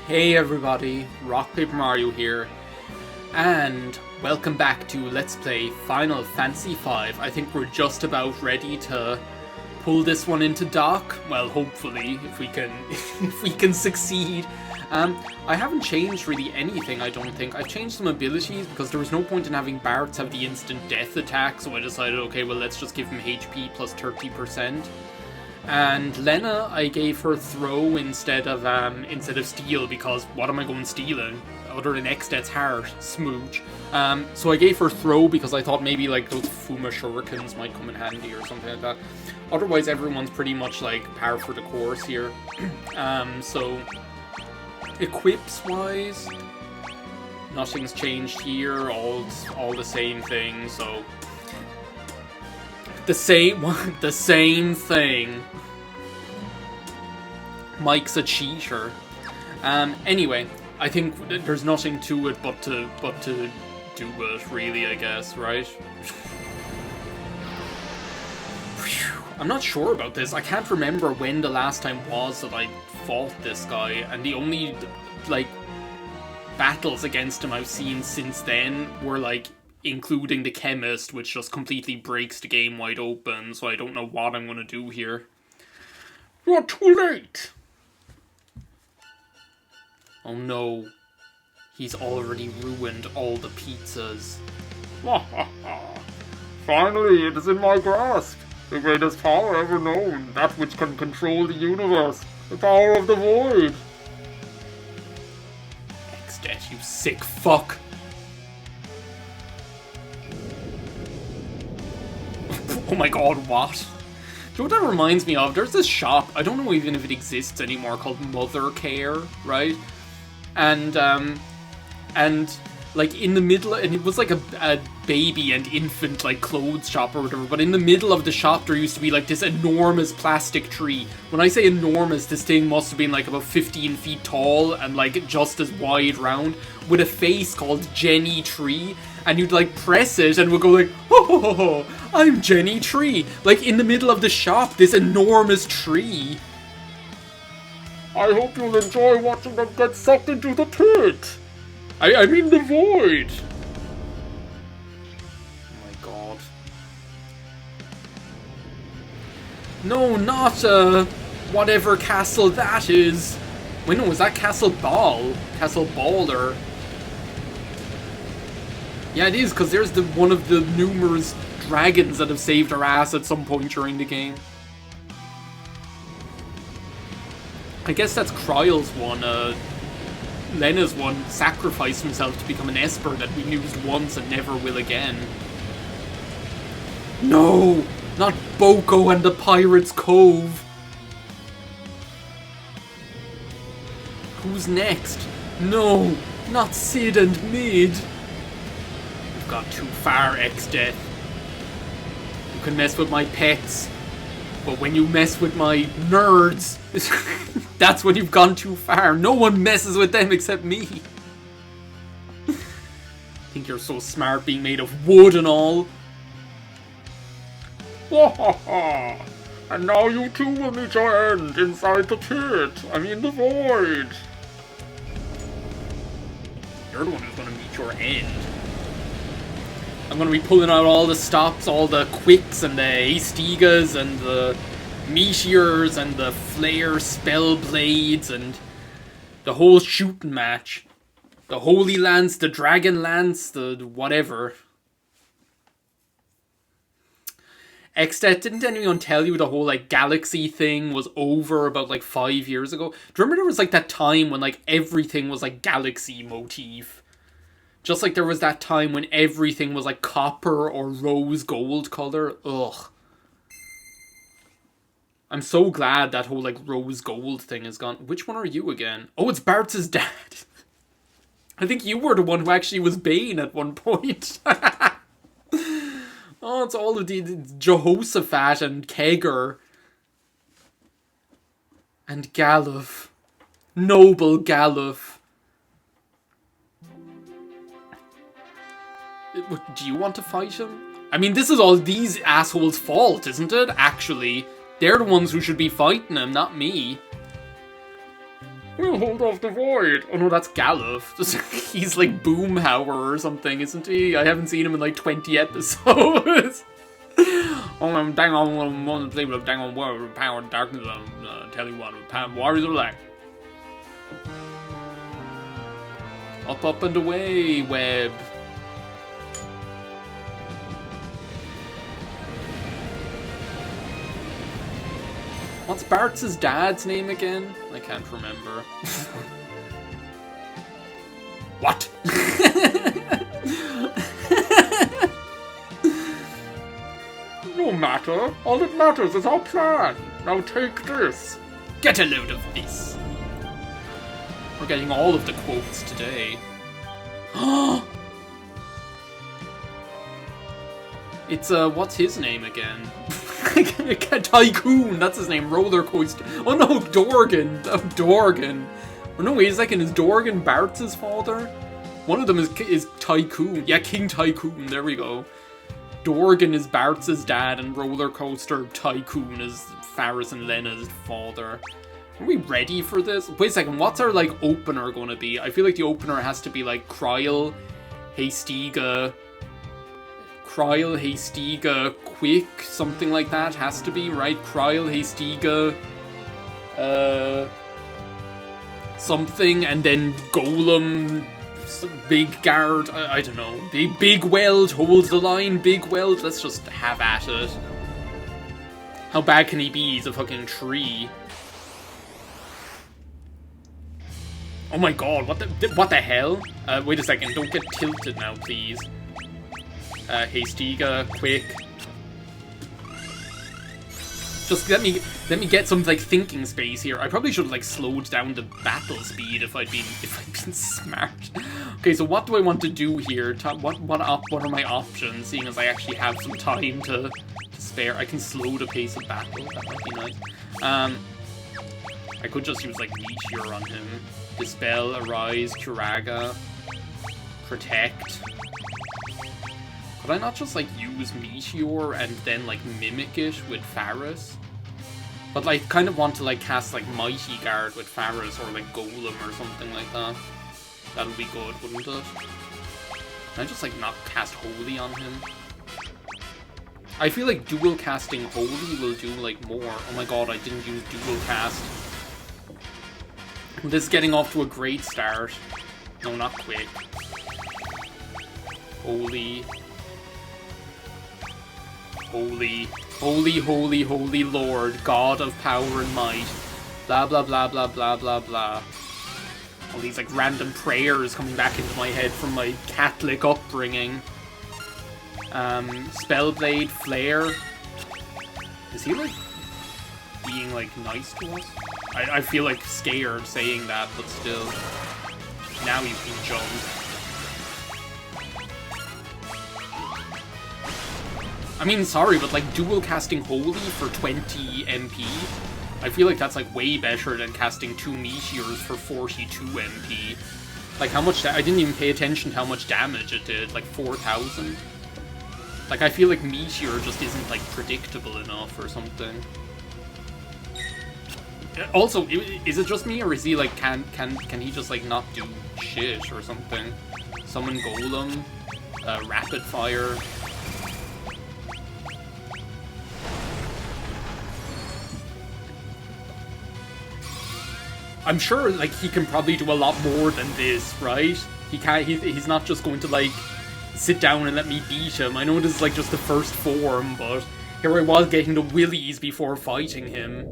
Hey everybody, RockPaperMario here, and welcome back to Let's Play Final Fantasy V. I think we're just about ready to pull this one into dock. Well, hopefully, if we can, if we can succeed. I haven't changed really anything, I don't think. I've changed some abilities because there was no point in having Bartz have the instant death attack, so I decided, okay, well, let's just give him HP plus 30%. And Lena, I gave her throw instead of steel, because what am I going stealing other than Xdet's heart? Smooch. So I gave her throw because I thought maybe like those Fuma shurikens might come in handy or something like that. Otherwise, everyone's pretty much like par for the course here. So equips wise, nothing's changed here. All the same thing. So the same thing. Mike's a cheater. Anyway, I think there's nothing to it but to do it, really, I guess, right? I'm not sure about this. I can't remember when the last time was that I fought this guy, and the only, like, battles against him I've seen since then were, like, including the chemist, which just completely breaks the game wide open, so I don't know what I'm gonna do here. You're too late! Oh no. He's already ruined all the pizzas. Finally, it is in my grasp! The greatest power ever known, that which can control the universe, the power of the void! Xdet, you sick fuck! Oh my god, what? Do you know what that reminds me of? There's this shop, I don't know even if it exists anymore, called Mother Care, right? And like in the middle, and it was like a baby and infant like clothes shop or whatever, but in the middle of the shop there used to be like this enormous plastic tree. When I say enormous, this thing must have been like about 15 feet tall and like just as wide round, with a face called Jenny Tree, and you'd like press it and it would go like, oh, I'm Jenny Tree, like in the middle of the shop, this enormous tree. I hope you'll enjoy watching them get sucked into the pit! I mean the void! Oh my god. No, not, whatever castle that is. Wait, no, was that Castle Ball? Castle Balder? Yeah, it is, because there's one of the numerous dragons that have saved our ass at some point during the game. I guess that's Kryle's one, Lena's one sacrificed himself to become an Esper that we used once and never will again. No! Not Boko and the Pirate's Cove! Who's next? No! Not Sid and Mid! You've gone too far, Xdet. You can mess with my pets, but when you mess with my nerds, that's when you've gone too far. No one messes with them except me. Think you're so smart being made of wood and all. And now you too will meet your end inside the pit. I mean the void. You're the one who's going to meet your end. I'm going to be pulling out all the stops, all the quicks and the Astigas and the meteors and the flare spell blades and the whole shooting match. The Holy Lance, the Dragon Lance, the whatever. Xdet, didn't anyone tell you the whole like galaxy thing was over about like 5 years ago? Do you remember there was like that time when like everything was like galaxy motif? Just like there was that time when everything was like copper or rose gold color. Ugh. I'm so glad that whole like rose gold thing is gone. Which one are you again? Oh, it's Bartz's dad. I think you were the one who actually was Bane at one point. Oh, it's all of the Jehoshaphat and Kegger. And Galuf. Noble Galuf. Do you want to fight him? I mean, this is all these assholes' fault, isn't it? Actually, they're the ones who should be fighting him, not me. We'll hold off the void. Oh no, that's Galuf. He's like Boomhauer or something, isn't he? I haven't seen him in like 20 episodes. Oh, dang on, one play with dang on war, power, darkness. Tell you what, warriors are like. Up and away, web. What's Bart's dad's name again? I can't remember. What? No matter. All that matters is our plan. Now take this. Get a load of this. We're getting all of the quotes today. It's, what's his name again? Tycoon, that's his name, Roller Coaster. Oh no, Dorgan. Oh, Dorgan. Oh no, wait a second, is Dorgan Bart's father? One of them is Tycoon. Yeah, King Tycoon, there we go. Dorgan is Bart's dad, and Roller Coaster Tycoon is Faris and Lena's father. Are we ready for this? Wait a second, what's our, like, opener gonna be? I feel like the opener has to be, like, Kryl, Haystiga, Quick, something like that has to be, right? Kryl, Haystiga, something, and then Golem, Big Guard, I don't know. Big Weld holds the line, Big Weld, let's just have at it. How bad can he be? He's a fucking tree. Oh my god, what the hell? Wait a second, don't get tilted now, please. Haystiga, Quick. Just let me get some like thinking space here. I probably should have like slowed down the battle speed if I'd been smart. Okay, so what do I want to do here? What are my options? Seeing as I actually have some time to spare, I can slow the pace of battle. That might be nice. I could just use like Meteor on him. Dispel, Arise, Curaga, Protect. Could I not just, like, use Meteor and then, like, mimic it with Faris? But I kind of want to, like, cast, like, Mighty Guard with Faris or, like, Golem or something like that. That would be good, wouldn't it? Can I just, like, not cast Holy on him? I feel like dual casting Holy will do, like, more. Oh my god, I didn't use dual cast. This is getting off to a great start. No, not quick. Holy. Holy, holy, holy, holy Lord, God of power and might. Blah, blah, blah, blah, blah, blah, blah. All these, like, random prayers coming back into my head from my Catholic upbringing. Spellblade, Flare. Is he, like, being, like, nice to us? I feel, like, scared saying that, but still. Now you can jump. I mean, sorry, but, like, dual casting Holy for 20 MP, I feel like that's, like, way better than casting 2 Meteors for 42 MP. Like, how much... I didn't even pay attention to how much damage it did. Like, 4,000? Like, I feel like Meteor just isn't, like, predictable enough or something. Also, is it just me, or is he, like, can he just, like, not do shit or something? Summon Golem, Rapid Fire... I'm sure, like, he can probably do a lot more than this, right? He's not just going to, like, sit down and let me beat him. I know this is, like, just the first form, but here I was getting the willies before fighting him.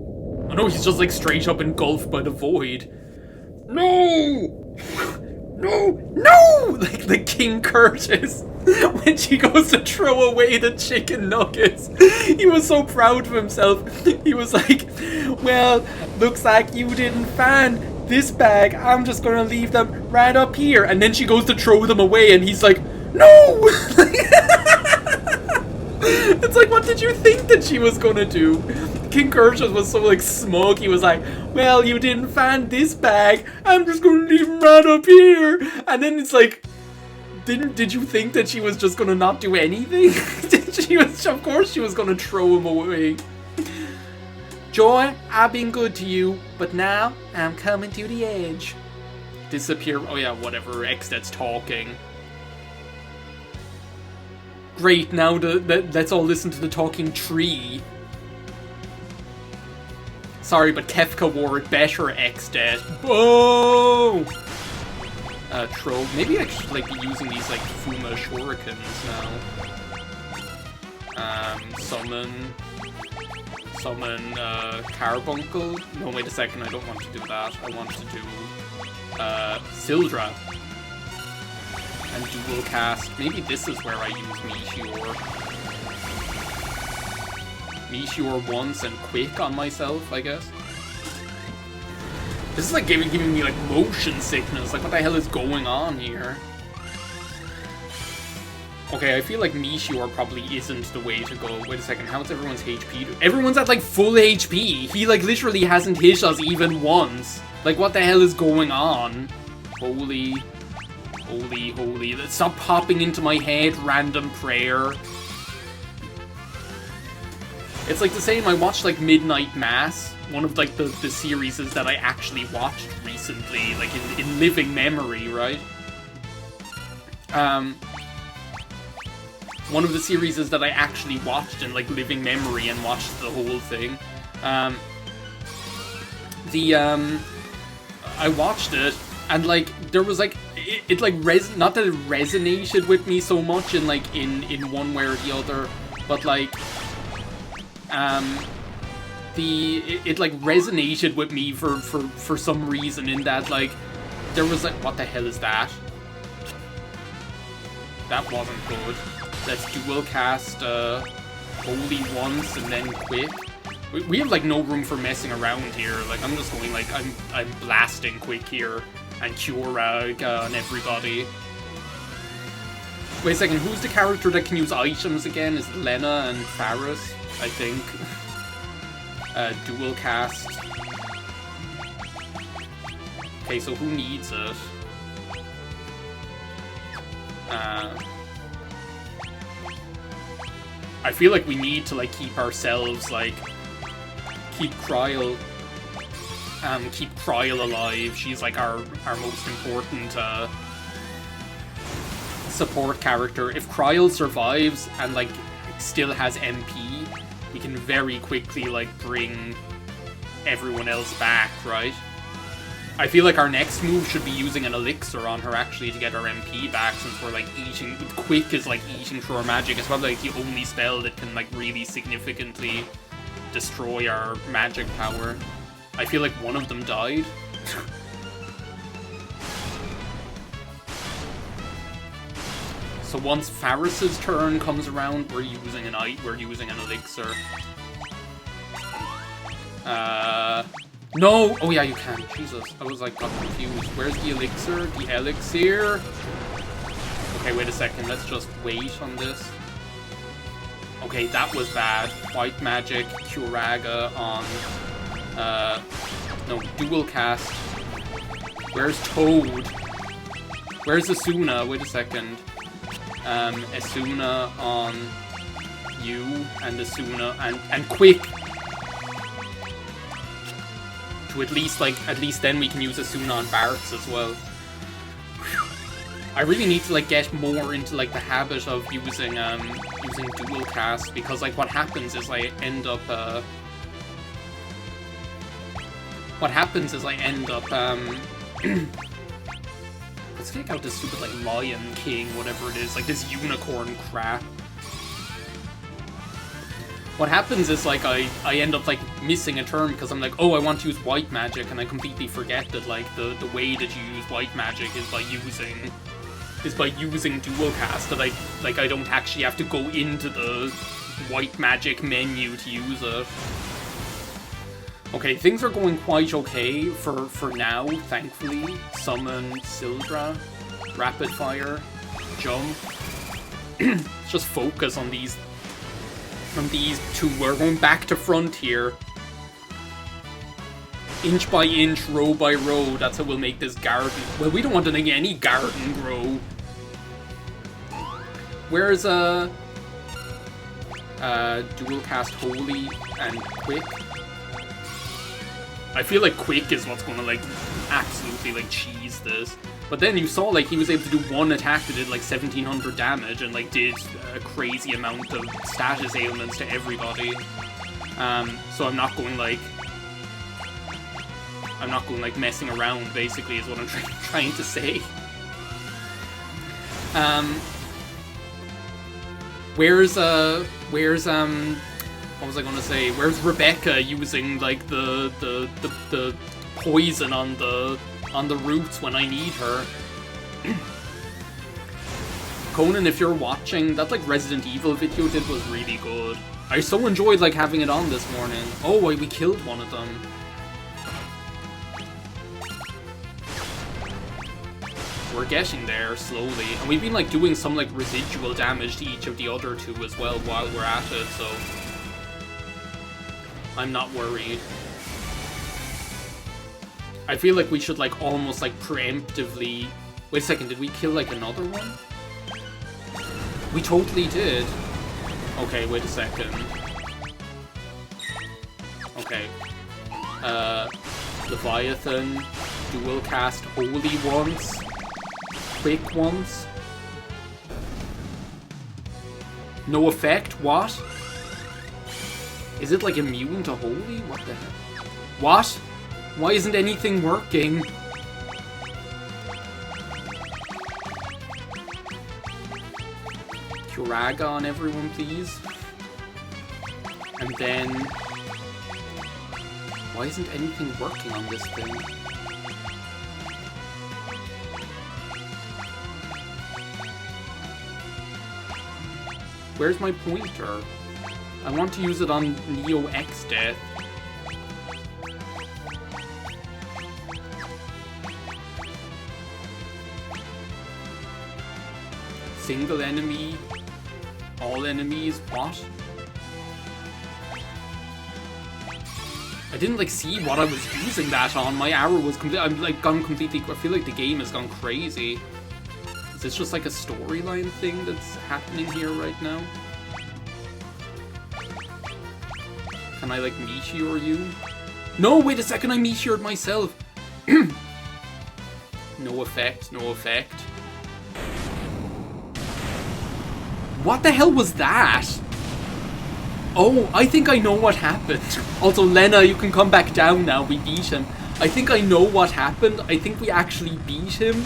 I know he's just, like, straight up engulfed by the void. No! No! No! Like King Curtis, when she goes to throw away the chicken nuggets, he was so proud of himself. He was like, well, looks like you didn't find this bag. I'm just gonna leave them right up here. And then she goes to throw them away, and he's like, no! It's like, what did you think that she was gonna do? King Curtis was so, like, smug. He was like, well, you didn't find this bag. I'm just gonna leave them right up here. And then it's like, did you think that she was just gonna not do anything? Of course she was gonna throw him away. Joy, I've been good to you, but now I'm coming to the edge. Disappear. Oh yeah, whatever. X-Dad's talking. Great, now let's all listen to the talking tree. Sorry, but Kefka wore it better, X-Dad. Boom! Throw. Maybe I should like be using these like Fuma shurikens now. Summon Carbuncle. No, wait a second, I don't want to do that. I want to do Sildra. And dual cast. Maybe this is where I use Meteor. Meteor once and Quick on myself, I guess. This is like giving me like motion sickness. Like, what the hell is going on here? Okay, I feel like Meteor probably isn't the way to go. Wait a second, how's everyone's HP? Everyone's at like full HP. He like literally hasn't hit us even once. Like, what the hell is going on? Holy. Stop popping into my head, random prayer. It's like the same, I watched like Midnight Mass, one of like the series that I actually watched recently, like in living memory, right? One of the series that I actually watched in like living memory and watched the whole thing. I watched it, and like there was like it like not that it resonated with me so much in like in one way or the other, but like it like resonated with me for some reason, in that like there was like, what the hell is that? That wasn't good. Let's dual cast Holy once and then Quick. We have like no room for messing around here. Like, I'm just going like I'm blasting Quick here and Curag on everybody. Wait a second, who's the character that can use items again? Is it Lena and Faris, I think. Dual cast. Okay, so who needs it? I feel like we need to like keep ourselves like keep Kryl alive. She's like our most important support character. If Kryl survives and like still has MP, we can very quickly like bring everyone else back, right? I feel like our next move should be using an elixir on her actually to get her MP back, since we're like eating. Quick is like eating through our magic. It's probably like the only spell that can like really significantly destroy our magic power. I feel like one of them died. So once Faris's turn comes around, we're using an elixir. No! Oh yeah, you can. Jesus, I was like got confused. Where's the elixir? The elixir? Okay, wait a second. Let's just wait on this. Okay, that was bad. White magic, Curaga on... no, dual cast. Where's Toad? Where's Asuna? Wait a second. Asuna on you, and Asuna, and Quick! To at least then we can use Asuna on Bart's as well. Whew. I really need to like get more into like the habit of using dual cast, because like what happens is I end up let's take out this stupid like Lion King, whatever it is, like this unicorn crap. What happens is like I end up like missing a turn because I'm like, oh, I want to use white magic, and I completely forget that like the way that you use white magic is by using dual cast, that I don't actually have to go into the white magic menu to use it. Okay, things are going quite okay for now, thankfully. Summon Sildra, rapid fire, jump. Let's just focus on these two. We're going back to front here. Inch by inch, row by row, that's how we'll make this garden. Well, we don't want to make any garden grow. Where's dual cast Holy and Quick? I feel like Quick is what's gonna, like, absolutely, like, cheese this. But then you saw, like, he was able to do one attack that did, like, 1700 damage and, like, did a crazy amount of status ailments to everybody. So I'm not going, like, messing around, basically, is what I'm trying to say. Where's, what was I gonna say? Where's Rebecca using, like, the poison on the roots when I need her? Conan, if you're watching, that, like, Resident Evil video did was really good. I so enjoyed, like, having it on this morning. Oh, we killed one of them. We're getting there slowly, and we've been, like, doing some, like, residual damage to each of the other two as well while we're at it, so I'm not worried. I feel like we should, like, almost, like, preemptively... Wait a second, did we kill, like, another one? We totally did. Okay, wait a second. Okay. Leviathan, dual cast Holy once. Quick once. No effect? What? Is it, like, immune to Holy? What the hell? What? Why isn't anything working? Curaga on everyone, please. And then... Why isn't anything working on this thing? Where's my pointer? I want to use it on Neo X Death. Single enemy. All enemies. What? I didn't, like, see what I was using that on. My arrow was I'm, like, gone completely... I feel like the game has gone crazy. Is this just, like, a storyline thing that's happening here right now? Can I, like, meteor you? No, wait a second, I meteored myself! No effect, no effect. What the hell was that? Oh, I think I know what happened. Also, Lena, you can come back down now, we beat him. I think I know what happened. I think we actually beat him.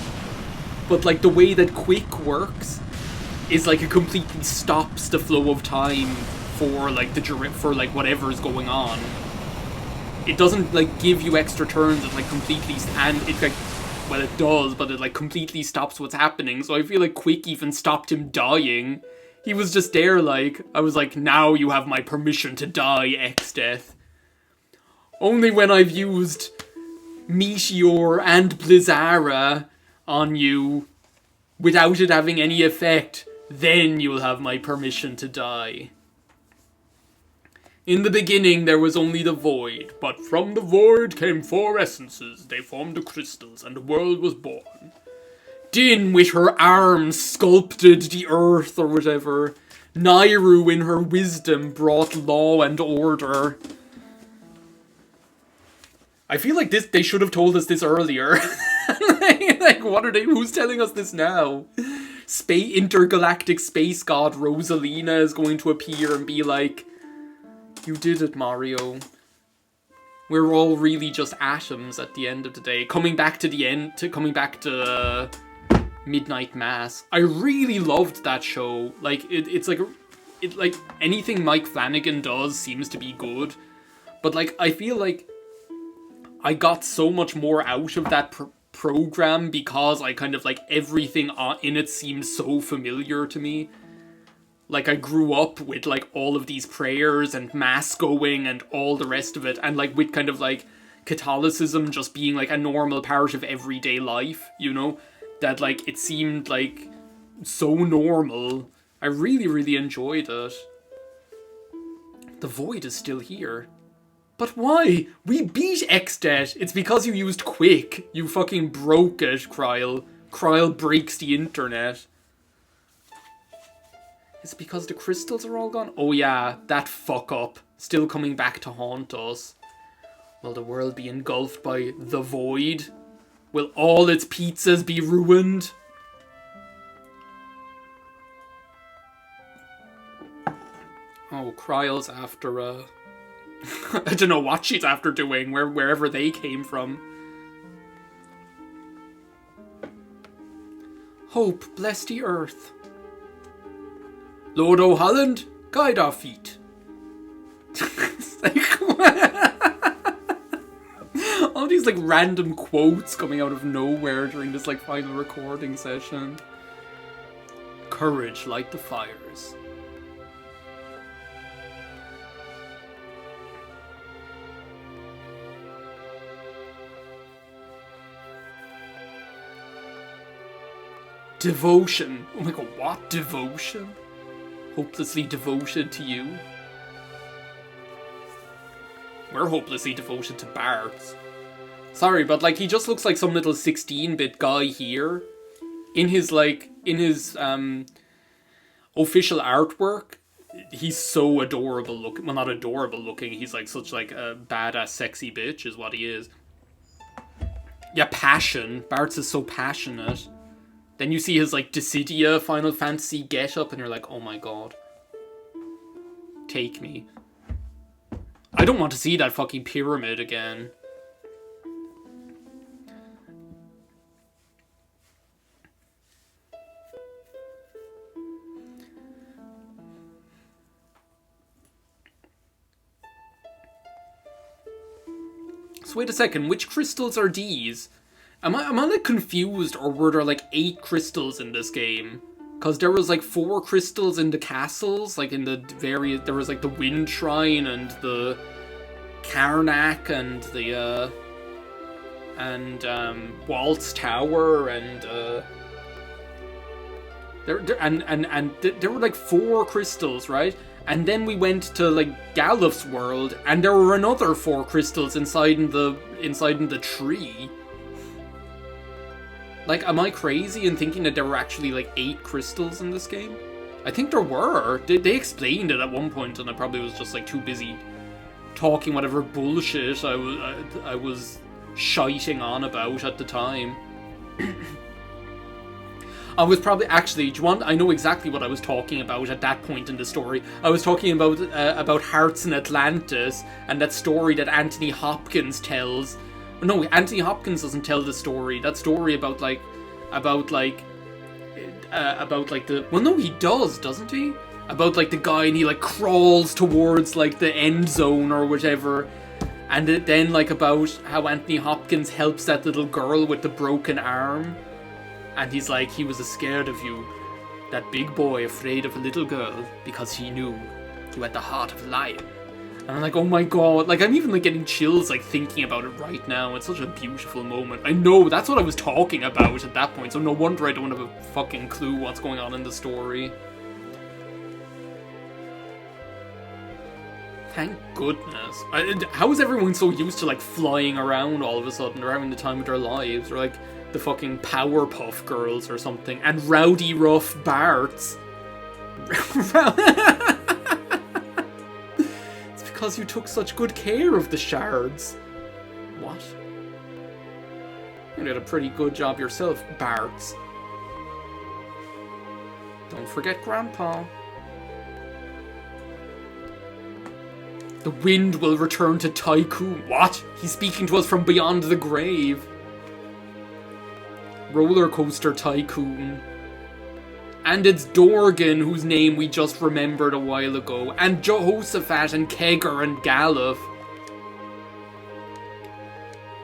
But, like, the way that Quick works is, like, it completely stops the flow of time for, like, like, whatever's going on. It doesn't, like, give you extra turns. It, like, completely... And it, like... Well, it does, but it, like, completely stops what's happening. So I feel like Quick even stopped him dying. He was just there, like... I was like, now you have my permission to die, X-Death. Only when I've used Meteor and Blizzara on you without it having any effect, then you'll have my permission to die. In the beginning there was only the void, but from the void came four essences. They formed the crystals, and the world was born. Din with her arms sculpted the earth or whatever. Nairu in her wisdom brought law and order. I feel like they should have told us this earlier. Like, what are they? Who's telling us this now? Intergalactic space god Rosalina is going to appear and be like, "You did it, Mario. We're all really just atoms at the end of the day." Coming back to Midnight Mass. I really loved that show. Like, it's like anything Mike Flanagan does seems to be good. But, like, I feel like I got so much more out of that program because I kind of, like, everything in it seemed so familiar to me. Like, I grew up with, like, all of these prayers and mass going and all the rest of it. And, like, with kind of, like, Catholicism just being, like, a normal part of everyday life, you know? That, like, it seemed, like, so normal. I really, really enjoyed it. The void is still here. But why? We beat X-Death. It's because you used Quick. You fucking broke it, Kryle. Kryle breaks the internet. Is it because the crystals are all gone? Oh yeah, that fuck up. Still coming back to haunt us. Will the world be engulfed by the void? Will all its pizzas be ruined? Oh, Kryle's after, I don't know what she's after doing, wherever they came from. Hope, bless the earth. Lord O'Holland, guide our feet. It's like, all these like random quotes coming out of nowhere during this like final recording session. Courage light the fires. Devotion. Oh my god, what? Devotion? Hopelessly devoted to you? We're hopelessly devoted to Bart's. Sorry, but like he just looks like some little 16-bit guy here. In his official artwork, he's so adorable looking. Well, not adorable looking, he's like such like a badass sexy bitch is what he is. Yeah, passion. Bart's is so passionate. Then you see his, like, Dissidia Final Fantasy get-up, and you're like, oh my god. Take me. I don't want to see that fucking pyramid again. So wait a second, which crystals are these? Am I like confused, or were there like 8 crystals in this game? Cause there was like 4 crystals in the castles, like in the various, there was like the Wind Shrine and the Karnak and the Waltz Tower and there were like 4 crystals, right? And then we went to like Galuf's world, and there were another 4 crystals inside in the tree. Like, am I crazy in thinking that there were actually, like, 8 crystals in this game? I think there were. They explained it at one point, and I probably was just, like, too busy talking whatever bullshit I was shiting on about at the time. I was probably... Actually, do you want... I know exactly what I was talking about at that point in the story. I was talking about Hearts in Atlantis, and that story that Anthony Hopkins tells... No, Anthony Hopkins doesn't tell the story. That story about the... Well, no, he does, doesn't he? About, like, the guy and he, like, crawls towards, like, the end zone or whatever. And then, like, about how Anthony Hopkins helps that little girl with the broken arm. And he's like, he was scared of you. That big boy afraid of a little girl because he knew you had the heart of a lion. And I'm like, oh my god, like, I'm even, like, getting chills, like, thinking about it right now. It's such a beautiful moment. I know, that's what I was talking about at that point, so no wonder I don't have a fucking clue what's going on in the story. Thank goodness. How is everyone so used to, like, flying around all of a sudden? They're having the time of their lives. They're like the fucking Powerpuff Girls or something. And Rowdy Rough Barts. Because you took such good care of the shards. What? You did a pretty good job yourself, Barts. Don't forget Grandpa. The wind will return to Tycoon. What? He's speaking to us from beyond the grave. Roller Coaster Tycoon. And it's Dorgan, whose name we just remembered a while ago. And Jehoshaphat and Kegger and Galuf.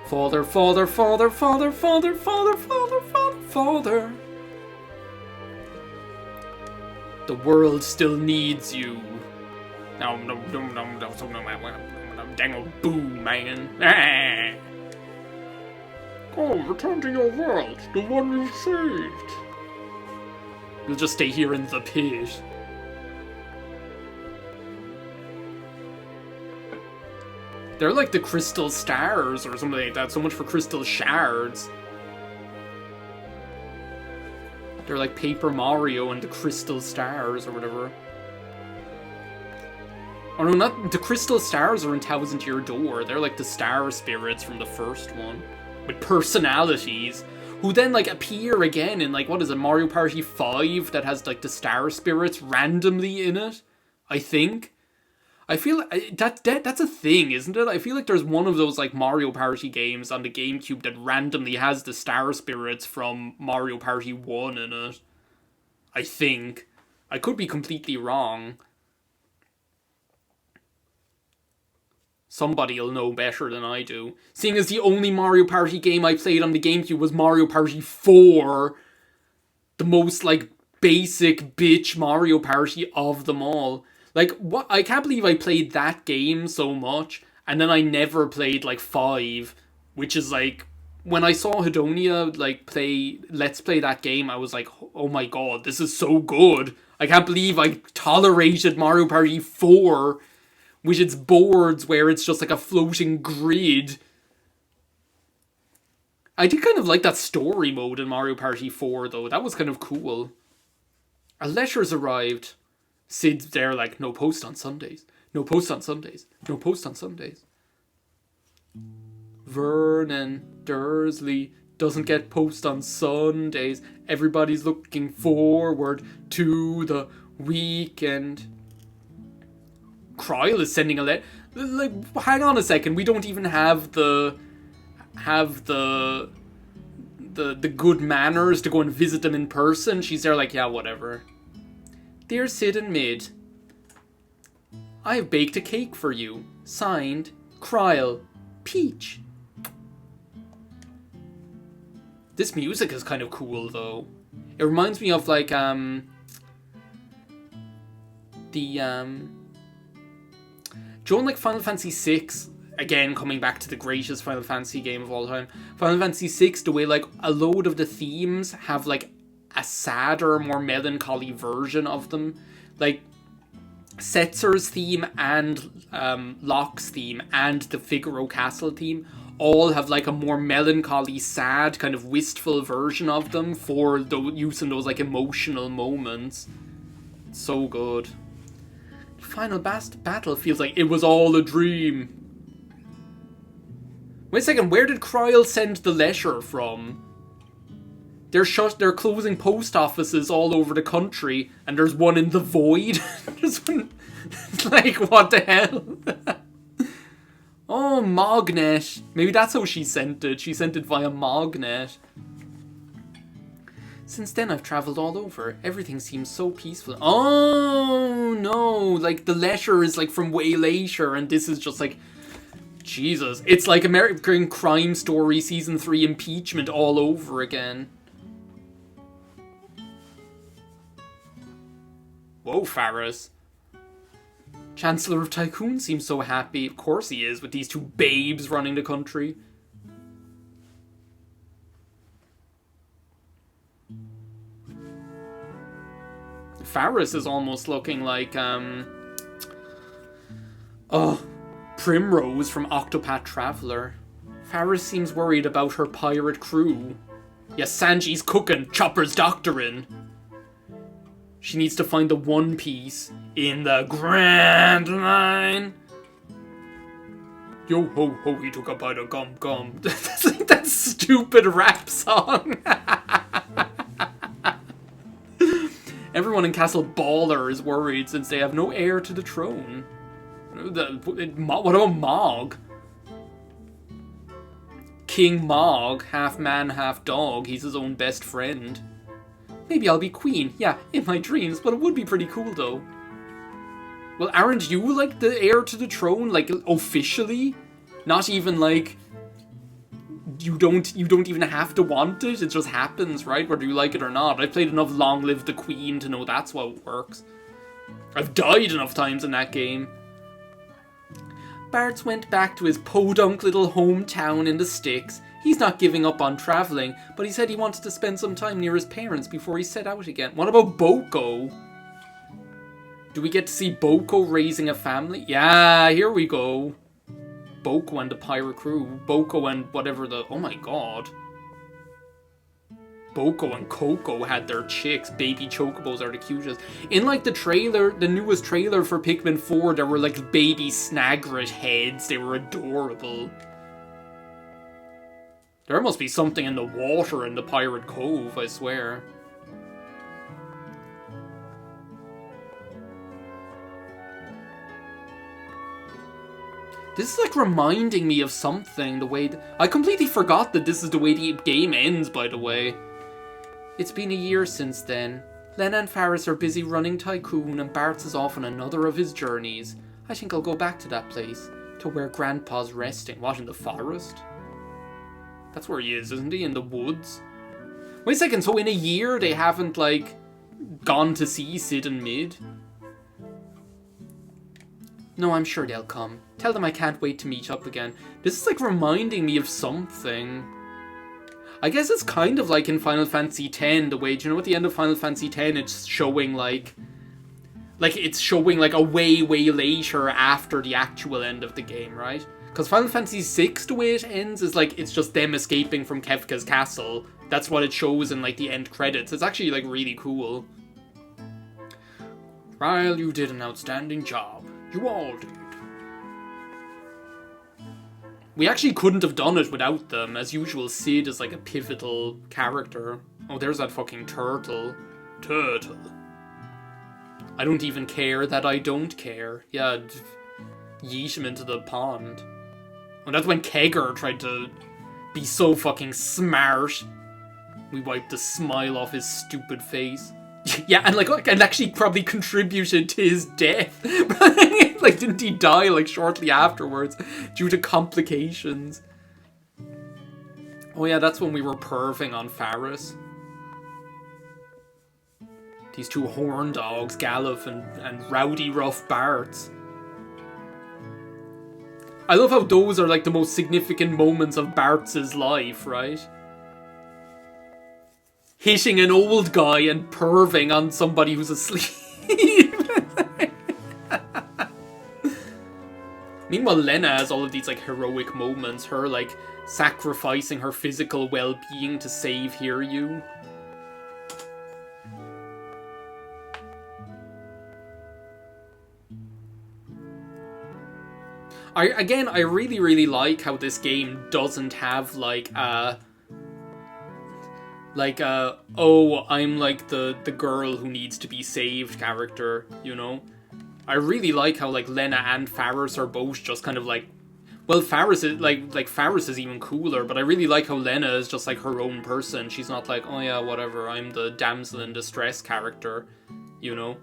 Father, father, father, father, father, father, father, father, father. The world still needs you. No, dang old boo, man. Oh, return to your world, the one you saved. We'll just stay here in the pit. They're like the crystal stars or something like that. So much for crystal shards. They're like Paper Mario and the crystal stars or whatever. Oh no, not the crystal stars are in Thousand Year Door. They're like the star spirits from the first one. With personalities. Who then like appear again in like, what is it, Mario Party 5 that has like the star spirits randomly in it? I think. I feel like that's a thing, isn't it? I feel like there's one of those like Mario Party games on the GameCube that randomly has the star spirits from Mario Party 1 in it. I think. I could be completely wrong. Somebody'll know better than I do. Seeing as the only Mario Party game I played on the GameCube was Mario Party 4. The most, like, basic bitch Mario Party of them all. Like, what? I can't believe I played that game so much, and then I never played, like, 5. Which is, like, when I saw Hedonia, like, Let's Play that game, I was like, oh my god, this is so good. I can't believe I tolerated Mario Party 4 with its boards where it's just like a floating grid. I did kind of like that story mode in Mario Party 4 though. That was kind of cool. A letter's arrived. Sid's there like, no post on Sundays. No post on Sundays. No post on Sundays. Vernon Dursley doesn't get post on Sundays. Everybody's looking forward to the weekend. Kryl is sending a letter. Like, hang on a second. We don't even have the good manners to go and visit them in person. She's there like, yeah, whatever. Dear Sid and Mid, I have baked a cake for you. Signed, Kryl, Peach. This music is kind of cool though. It reminds me of like Joan, like Final Fantasy VI, again coming back to the greatest Final Fantasy game of all time. Final Fantasy VI, the way like a load of the themes have like a sadder, more melancholy version of them. Like Setzer's theme and Locke's theme and the Figaro Castle theme all have like a more melancholy, sad, kind of wistful version of them for the use in those like emotional moments. So good. Final battle feels like it was all a dream. Wait a second, where did Kryl send the letter from? They're closing post offices all over the country, and there's one in the void. There's one, like, what the hell? Oh, Mognet. Maybe that's how she sent it. She sent it via Mognet. Since then, I've travelled all over. Everything seems so peaceful. Oh, no. Like, the letter is, like, from way later, and this is just, like... Jesus. It's like American Crime Story Season 3 impeachment all over again. Whoa, Faris. Chancellor of Tycoon seems so happy. Of course he is, with these two babes running the country. Faris is almost looking like, Primrose from Octopath Traveler. Faris seems worried about her pirate crew. Yes, Sanji's cooking Chopper's doctoring. She needs to find the One Piece in the Grand Line. Yo ho ho, he took a bite of gum gum. That's like that stupid rap song. Everyone in Castle Baller is worried since they have no heir to the throne. What about Mog? King Mog, half man, half dog. He's his own best friend. Maybe I'll be queen. Yeah, in my dreams, but it would be pretty cool though. Well, aren't you like the heir to the throne, like officially? Not even like you don't even have to want it. It just happens, right? Whether you like it or not. I've played enough Long Live the Queen to know that's what works. I've died enough times in that game. Bart's went back to his podunk little hometown in the sticks. He's not giving up on travelling, but he said he wanted to spend some time near his parents before he set out again. What about Boko? Do we get to see Boko raising a family? Yeah, here we go. Boko and the pirate crew. Boko and whatever the... Oh my god. Boko and Coco had their chicks. Baby chocobos are the cutest. In like the trailer, the newest trailer for Pikmin 4, there were like baby Snagret heads. They were adorable. There must be something in the water in the Pirate Cove, I swear. This is like reminding me of something, the way... I completely forgot that this is the way the game ends, by the way. It's been a year since then. Lena and Faris are busy running Tycoon and Bart's is off on another of his journeys. I think I'll go back to that place, to where Grandpa's resting. What, in the forest? That's where he is, isn't he? In the woods? Wait a second, so in a year they haven't, like, gone to see Sid and Mid? No, I'm sure they'll come. Tell them I can't wait to meet up again. This is like reminding me of something. I guess it's kind of like in Final Fantasy X, the way, do you know at the end of Final Fantasy X it's showing like it's showing like a way later after the actual end of the game, right? Because Final Fantasy VI, the way it ends is like it's just them escaping from Kefka's castle. That's what it shows in like the end credits. It's actually like really cool. Ryle, you did an outstanding job. You all did. We actually couldn't have done it without them. As usual, Sid is like a pivotal character. Oh, there's that fucking turtle. Turtle. I don't even care that I don't care. Yeah, yeet him into the pond. And that's when Kegger tried to be so fucking smart. We wiped the smile off his stupid face. Yeah, and actually probably contributed to his death. Like, didn't he die, like, shortly afterwards due to complications? Oh yeah, that's when we were perving on Faris. These two horn dogs, Gallif and Rowdy Rough Barts. I love how those are, like, the most significant moments of Bart's life, right? Hitting an old guy and perving on somebody who's asleep. Meanwhile, Lena has all of these like heroic moments. Her like sacrificing her physical well-being to save Hiryu. I really like how this game doesn't have oh, I'm like the girl who needs to be saved character, you know? I really like how like Lena and Faris are both just kind of like, well, Faris is like Faris is even cooler, but I really like how Lena is just like her own person. She's not like, oh yeah, whatever, I'm the damsel in distress character, you know?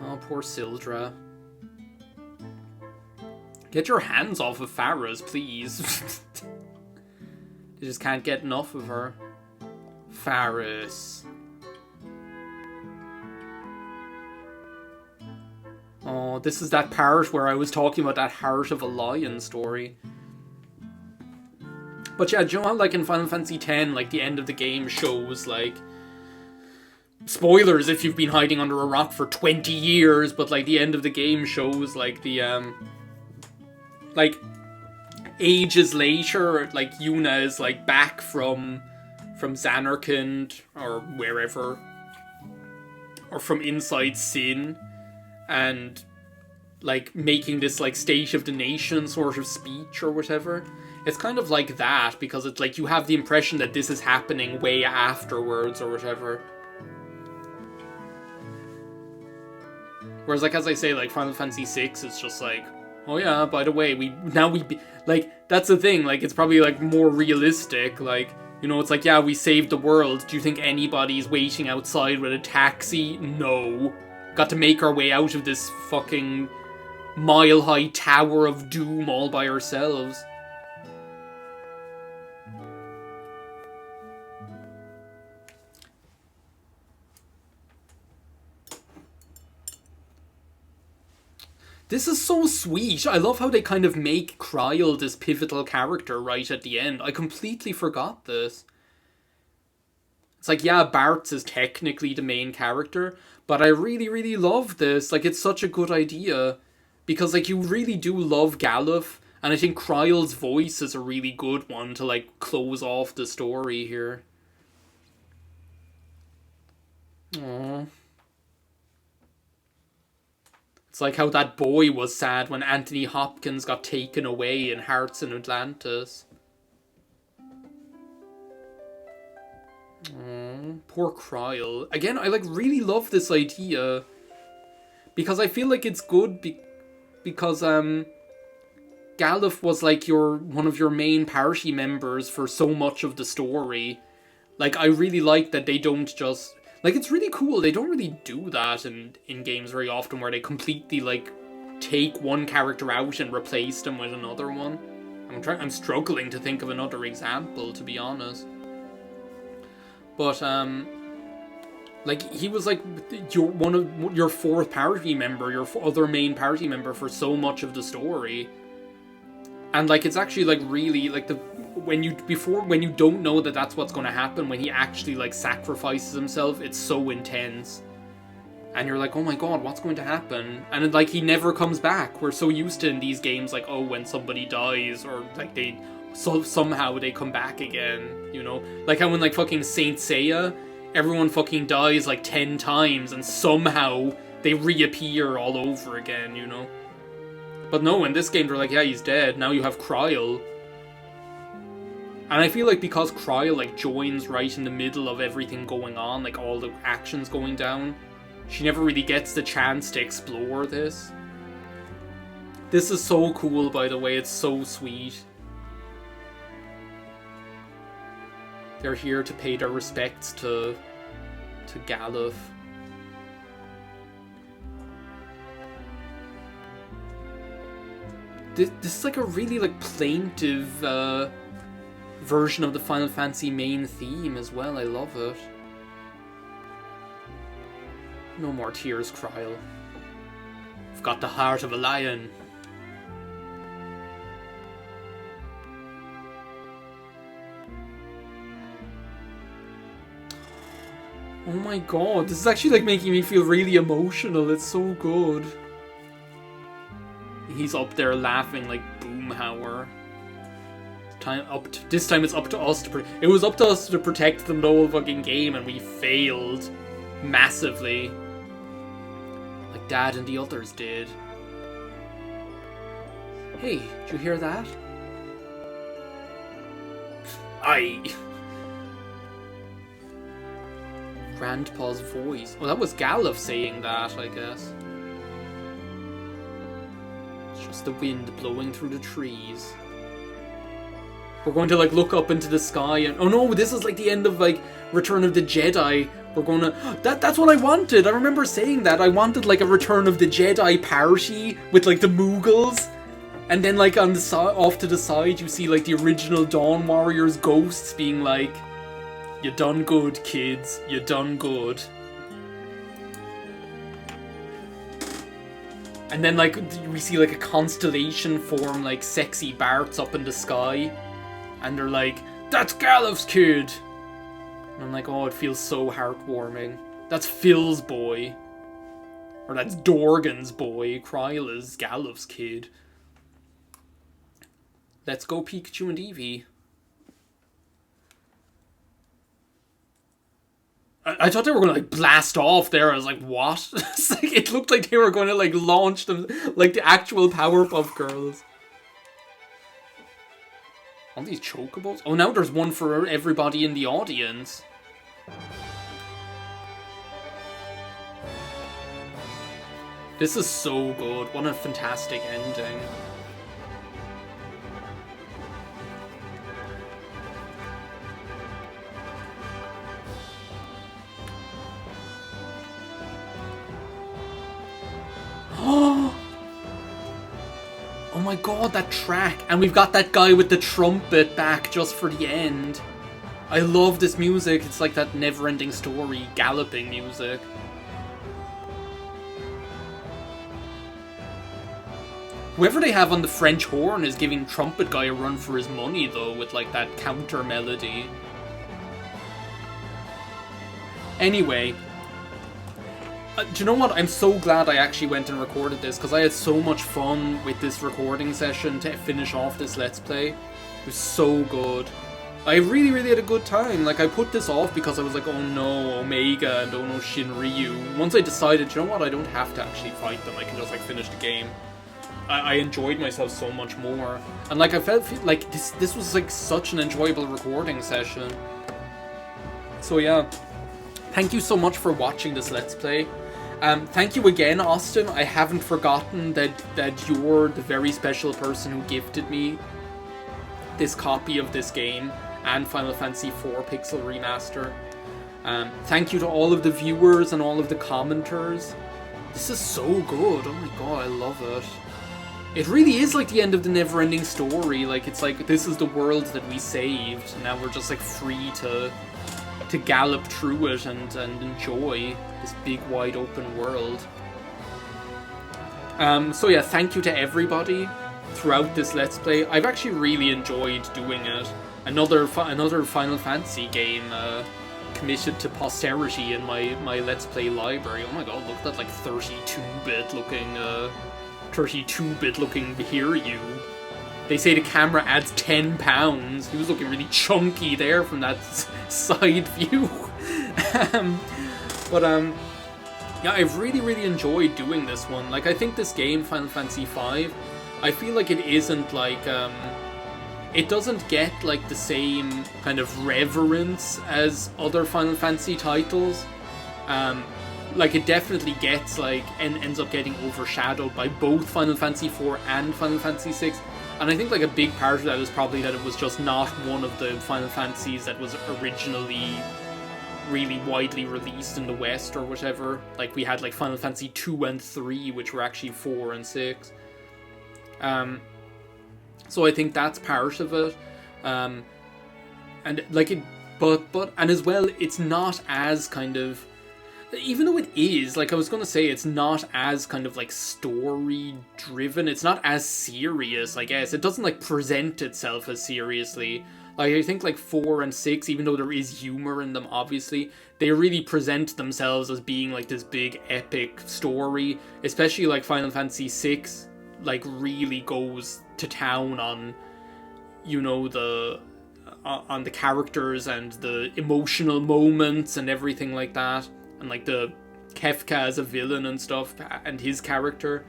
Oh, poor Sildra. Get your hands off of Faris, please. They just can't get enough of her. Faris. Oh, this is that part where I was talking about that Heart of a Lion story. But yeah, do you know how, like, in Final Fantasy X, like, the end of the game shows, like... Spoilers if you've been hiding under a rock for 20 years, but, like, the end of the game shows, like, the, like, ages later, like, Yuna is, like, back from Zanarkand, or wherever, or from inside Sin, and, like, making this, like, State of the Nation sort of speech or whatever. It's kind of like that, because it's, like, you have the impression that this is happening way afterwards or whatever. Whereas, like, as I say, like, Final Fantasy VI, it's just like, oh yeah, by the way, like, that's the thing, like, it's probably, like, more realistic, like, you know, it's like, yeah, we saved the world, do you think anybody's waiting outside with a taxi? No. Got to make our way out of this fucking mile-high tower of doom all by ourselves. This is so sweet. I love how they kind of make Kryl this pivotal character right at the end. I completely forgot this. It's like, yeah, Bart's is technically the main character, but I really love this. Like, it's such a good idea. because like you really do love Galuf, and I think Kryle's voice is a really good one to like close off the story here. Aww. It's like how that boy was sad when Anthony Hopkins got taken away in Hearts in Atlantis. Aww, poor Kryle. Again, I like really love this idea because I feel like it's good because Galuf was like one of your main party members for so much of the story. Like I really like that they don't just like, it's really cool. They don't really do that in games very often where they completely like take one character out and replace them with another one. I'm struggling to think of another example, to be honest. But like he was like your fourth party member, your other main party member for so much of the story. And like it's actually like really like when you don't know that that's what's going to happen, when he actually like sacrifices himself, it's so intense. And you're like, oh my god, what's going to happen? And like he never comes back. We're so used to in these games like, oh, when somebody dies or like somehow they come back again, you know? Like how in like fucking Saint Seiya, everyone fucking dies like 10 times and somehow they reappear all over again, you know? But no, in this game they're like, yeah, he's dead. Now you have Kryle. And I feel like because Kryle like joins right in the middle of everything going on, like all the actions going down, she never really gets the chance to explore this. This is so cool, by the way. It's so sweet. They're here to pay their respects to Galuf. This is like a really like plaintive version of the Final Fantasy main theme as well. I love it. No more tears, Kryle. I've got the heart of a lion. Oh my god, this is actually like making me feel really emotional. It's so good. He's up there laughing like Boomhauer. This time it's up to us to it was up to us to protect them the whole fucking game, and we failed massively. Like Dad and the others did. Hey, did you hear that? Grandpa's voice. Oh, that was Galuf saying that, I guess. It's just the wind blowing through the trees. We're going to like look up into the sky and oh no, this is like the end of like Return of the Jedi. We're gonna that's what I wanted. I remember saying that. I wanted like a Return of the Jedi party with like the Moogles. And then like on the side, off to the side, you see like the original Dawn Warriors ghosts being like, "You done good, kids. You done good." And then like we see like a constellation form, like sexy Barts up in the sky, and they're like, "That's Galuf's kid." And I'm like, oh, it feels so heartwarming. That's Phil's boy, or that's Dorgan's boy. Kryle is Galuf's kid. Let's go, Pikachu and Eevee. I thought they were going to like blast off there. I was like, what? It looked like they were going to like launch them like the actual Powerpuff Girls. All these chocobos? Oh, now there's one for everybody in the audience. This is so good. What a fantastic ending. Oh my god, that track. And we've got that guy with the trumpet back just for the end. I love this music. It's like that never-ending story, galloping music. Whoever they have on the French horn is giving trumpet guy a run for his money, though, with like that counter melody. Anyway, Do you know what? I'm so glad I actually went and recorded this, because I had so much fun with this recording session to finish off this Let's Play. It was so good. I really, really had a good time. Like, I put this off because I was like, oh no, Omega and oh no, Shinryu. Once I decided, you know what, I don't have to actually fight them, I can just, like, finish the game. I enjoyed myself so much more. And, like, I felt like this was, like, such an enjoyable recording session. So, yeah. Thank you so much for watching this Let's Play. Thank you again, Austin. I haven't forgotten that you're the very special person who gifted me this copy of this game and Final Fantasy IV Pixel Remaster. Thank you to all of the viewers and all of the commenters. This is so good. Oh my god, I love it. It really is like the end of the never-ending story. Like, it's like, this is the world that we saved, and now we're just like free to gallop through it and enjoy this big wide open world. So yeah, thank you to everybody throughout this Let's Play. I've actually really enjoyed doing it. Another Final Fantasy game committed to posterity in my Let's Play library. Oh my god, look at that, like 32-bit looking Hiryu. They say the camera adds 10 pounds. He was looking really chunky there from that side view. Yeah, I've really, really enjoyed doing this one. Like, I think this game, Final Fantasy V, I feel like it isn't like, it doesn't get like the same kind of reverence as other Final Fantasy titles. Like, it definitely gets like, and ends up getting overshadowed by both Final Fantasy IV and Final Fantasy VI. And I think like a big part of that is probably that it was just not one of the Final Fantasies that was originally really widely released in the West or whatever. Like, we had like Final Fantasy 2 and 3, which were actually 4 and 6. So I think that's part of it. And like it, but and as well, it's not as kind of, even though it is, like I was gonna say, it's not as kind of like story driven. It's not as serious, I guess. It doesn't like present itself as seriously. Like, I think like 4 and 6, even though there is humor in them, obviously, they really present themselves as being like this big epic story. Especially like Final Fantasy 6, like really goes to town on, you know, on the characters and the emotional moments and everything like that. And like the Kefka as a villain and stuff, and his character.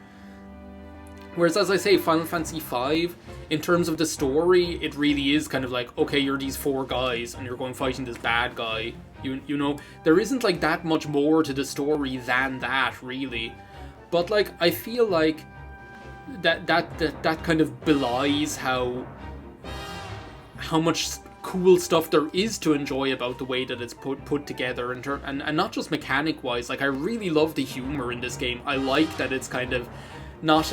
Whereas, as I say, Final Fantasy V, in terms of the story, it really is kind of like, okay, you're these 4 guys, and you're going fighting this bad guy. You know, there isn't like that much more to the story than that, really. But like, I feel like that kind of belies how much cool stuff there is to enjoy about the way that it's put together, and not just mechanic wise. Like, I really love the humor in this game. I like that it's kind of not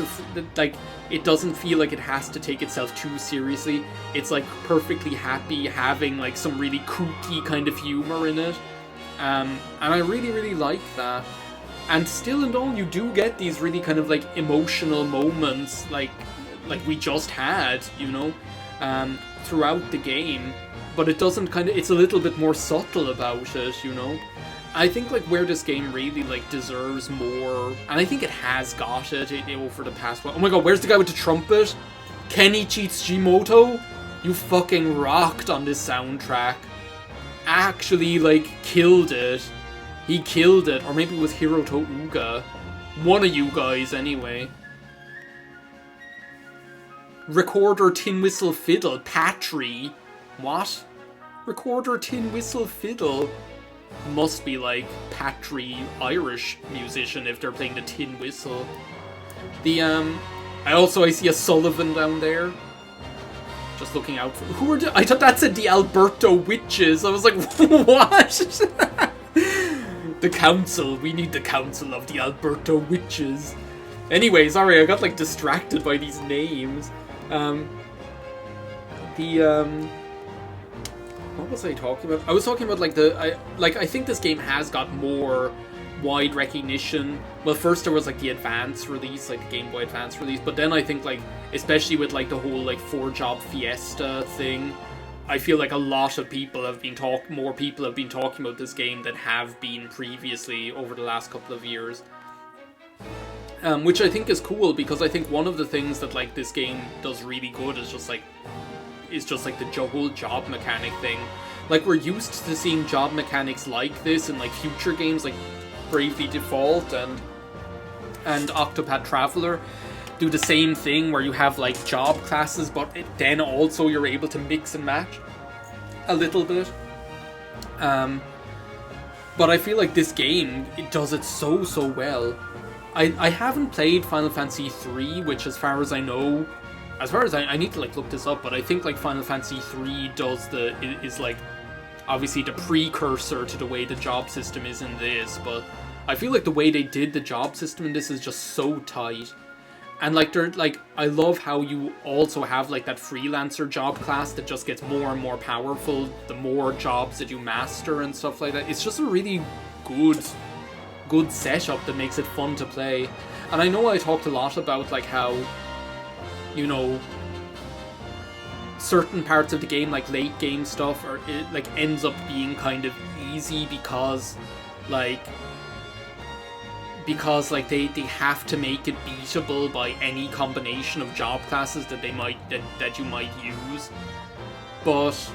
like, it doesn't feel like it has to take itself too seriously. It's like perfectly happy having like some really kooky kind of humor in it, and I really, really like that. And still and all, you do get these really kind of like emotional moments like we just had, you know, throughout the game, but it doesn't kind of, it's a little bit more subtle about it, you know. I think like where this game really like deserves more, and I think it has got it over the past while. Oh my god, where's the guy with the trumpet? Kenichi Tsuchimoto? You fucking rocked on this soundtrack. Actually like killed it. He killed it, or maybe it was Hiroto Uga. One of you guys anyway. Recorder, tin whistle, fiddle, Patry. What? Recorder, tin whistle, fiddle. Must be like Patry Irish musician if they're playing the tin whistle. I see a Sullivan down there. Just looking out for, who are I thought that said the Alberto Witches. I was like, what? The council. We need the council of the Alberto Witches. Anyway, sorry, I got like distracted by these names. What was I talking about? I was talking about like I think this game has got more wide recognition. Well, first there was like the Advance release, like the Game Boy Advance release, but then I think like, especially with like the whole like 4-job Fiesta thing, I feel like a lot of people have been more people have been talking about this game than have been previously over the last couple of years. Which I think is cool, because I think one of the things that like this game does really good is just like the whole job mechanic thing. Like, we're used to seeing job mechanics like this in like future games like Bravely Default and Octopath Traveler do the same thing, where you have like job classes, but then also you're able to mix and match a little bit. But I feel like this game, it does it so well. I haven't played Final Fantasy 3, which as far as I know, I need to like look this up, but I think like Final Fantasy 3 is like obviously the precursor to the way the job system is in this, but I feel like the way they did the job system in this is just so tight. And like I love how you also have like that freelancer job class that just gets more and more powerful the more jobs that you master and stuff like that. It's just a really good setup that makes it fun to play. And I know I talked a lot about like how, you know, certain parts of the game, like late game stuff, or it like ends up being kind of easy because they have to make it beatable by any combination of job classes that you might use. But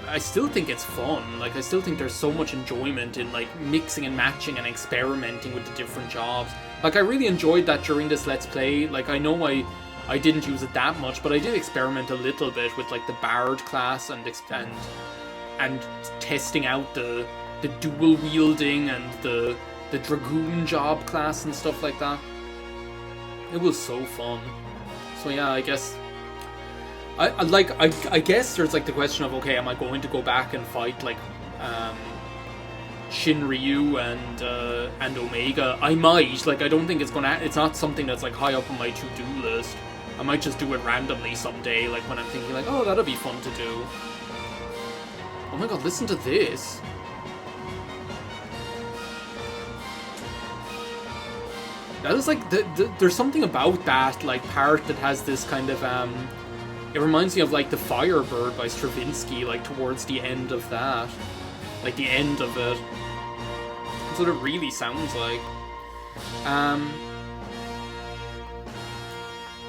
I still think it's fun. Like, I still think there's so much enjoyment in like mixing and matching and experimenting with the different jobs. Like, I really enjoyed that during this Let's Play. Like, I know I didn't use it that much, but I did experiment a little bit with like the Bard class and testing out the dual wielding and the Dragoon job class and stuff like that. It was so fun. So yeah, I guess I guess there's like the question of, okay, am I going to go back and fight like Shinryu and Omega? I might. Like, I don't think it's not something that's like high up on my to-do list. I might just do it randomly someday, like when I'm thinking like, oh, that'll be fun to do. Oh my god, listen to this. That is like, there's something about that like part that has this kind of it reminds me of like the Firebird by Stravinsky, like towards the end of that, like the end of it. That's what it really sounds like.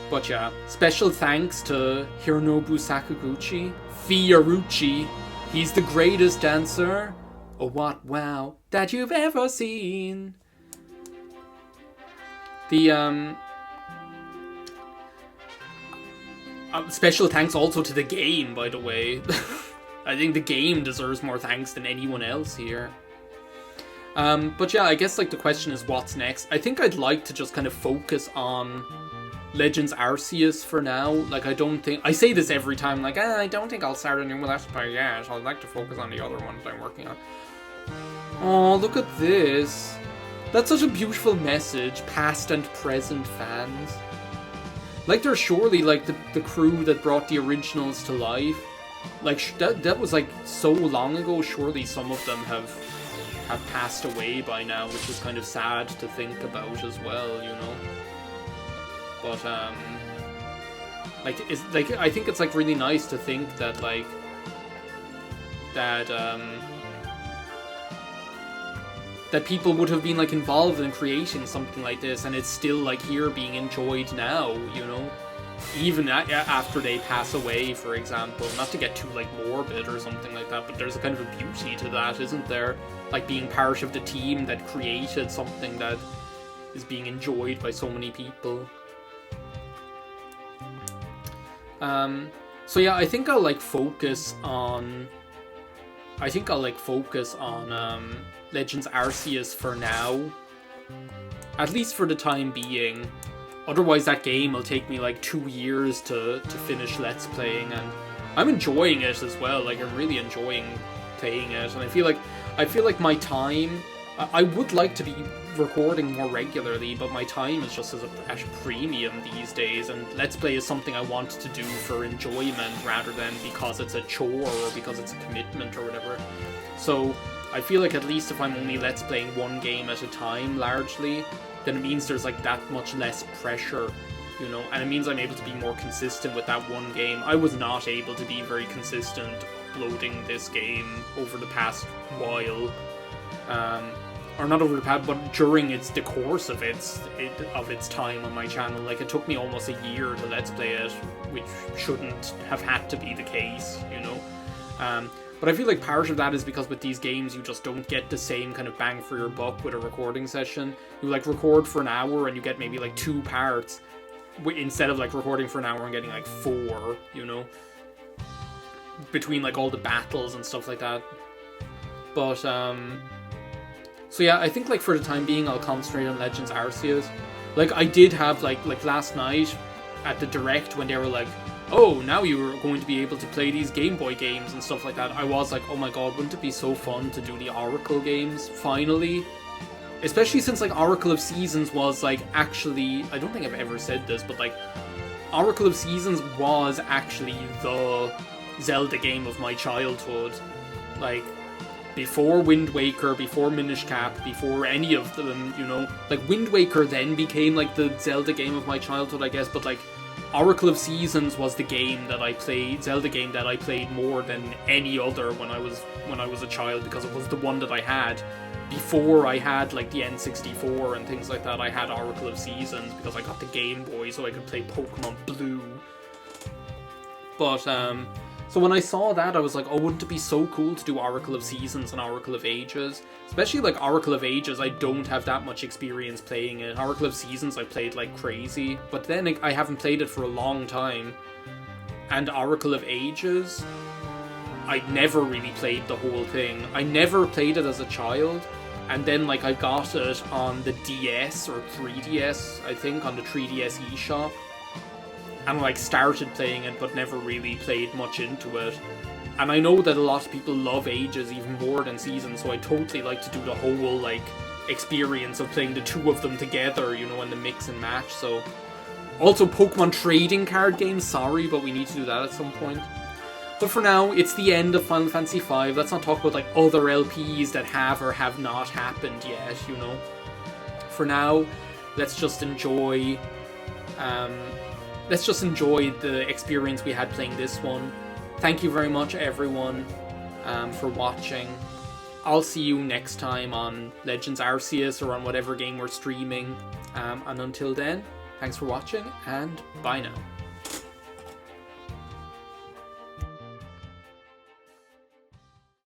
But yeah, special thanks to Hironobu Sakaguchi, Fiorucci. He's the greatest dancer, oh what wow, that you've ever seen. The special thanks also to the game, by the way. I think the game deserves more thanks than anyone else here. But yeah, I guess like the question is, what's next? I think I'd like to just kind of focus on Legends Arceus for now. Like, I say this every time, like, I don't think I'll start a new Let's Play yet. I'd like to focus on the other ones I'm working on. Oh, look at this. That's such a beautiful message, past and present fans. Like, they're surely, like, the crew that brought the originals to life. Like, that was, like, so long ago. Surely some of them have passed away by now, which is kind of sad to think about as well, you know? But, I think it's, like, really nice to think that, like, that people would have been like involved in creating something like this, and it's still like here being enjoyed now, you know, even after they pass away, for example. Not to get too like morbid or something like that, but there's a kind of a beauty to that, isn't there? Like being part of the team that created something that is being enjoyed by so many people. So yeah, I think I'll focus on Legends Arceus for now, at least for the time being. Otherwise that game will take me like 2 years to finish Let's Playing, and I'm enjoying it as well. Like, I'm really enjoying playing it, and I feel like my time, I would like to be recording more regularly, but my time is just at premium these days, and Let's Play is something I want to do for enjoyment rather than because it's a chore or because it's a commitment or whatever. So I feel like at least if I'm only Let's Playing one game at a time, largely, then it means there's like that much less pressure, you know, and it means I'm able to be more consistent with that one game. I was not able to be very consistent uploading this game over the past while. Or not over the past, but during the course of its time on my channel. Like, it took me almost a year to Let's Play it, which shouldn't have had to be the case, you know? But I feel like part of that is because with these games, you just don't get the same kind of bang for your buck with a recording session. You, like, record for an hour and you get maybe, like, 2 parts, instead of, like, recording for an hour and getting, like, 4, you know? Between, like, all the battles and stuff like that. But, so yeah, I think, like, for the time being, I'll concentrate on Legends Arceus. Like, I did have, like last night at the Direct when they were like, oh, now you're going to be able to play these Game Boy games and stuff like that. I was like, oh my god, wouldn't it be so fun to do the Oracle games, finally? Especially since, like, Oracle of Seasons was, like, actually, I don't think I've ever said this, but, like, Oracle of Seasons was actually the Zelda game of my childhood. Like, before Wind Waker, before Minish Cap, before any of them, you know. Like, Wind Waker then became, like, the Zelda game of my childhood, I guess, but, like, Oracle of Seasons was the game that I played, Zelda game that I played more than any other when I was a child, because it was the one that I had. Before I had, like, the N64 and things like that, I had Oracle of Seasons, because I got the Game Boy so I could play Pokemon Blue. But, so when I saw that, I was like, oh, wouldn't it be so cool to do Oracle of Seasons and Oracle of Ages? Especially, like, Oracle of Ages, I don't have that much experience playing it. Oracle of Seasons, I played like crazy. But then I haven't played it for a long time. And Oracle of Ages, I never really played the whole thing. I never played it as a child. And then, like, I got it on the DS or 3DS, I think, on the 3DS eShop. And, like, started playing it, but never really played much into it. And I know that a lot of people love Ages even more than Seasons, so I totally like to do the whole, like, experience of playing the two of them together, you know, in the mix and match, so... Also, Pokemon trading card games, sorry, but we need to do that at some point. But for now, it's the end of Final Fantasy V. Let's not talk about, like, other LPs that have or have not happened yet, you know? For now, let's just enjoy... Let's just enjoy the experience we had playing this one. Thank you very much, everyone, for watching. I'll see you next time on Legends Arceus or on whatever game we're streaming. And until then, thanks for watching, and bye now.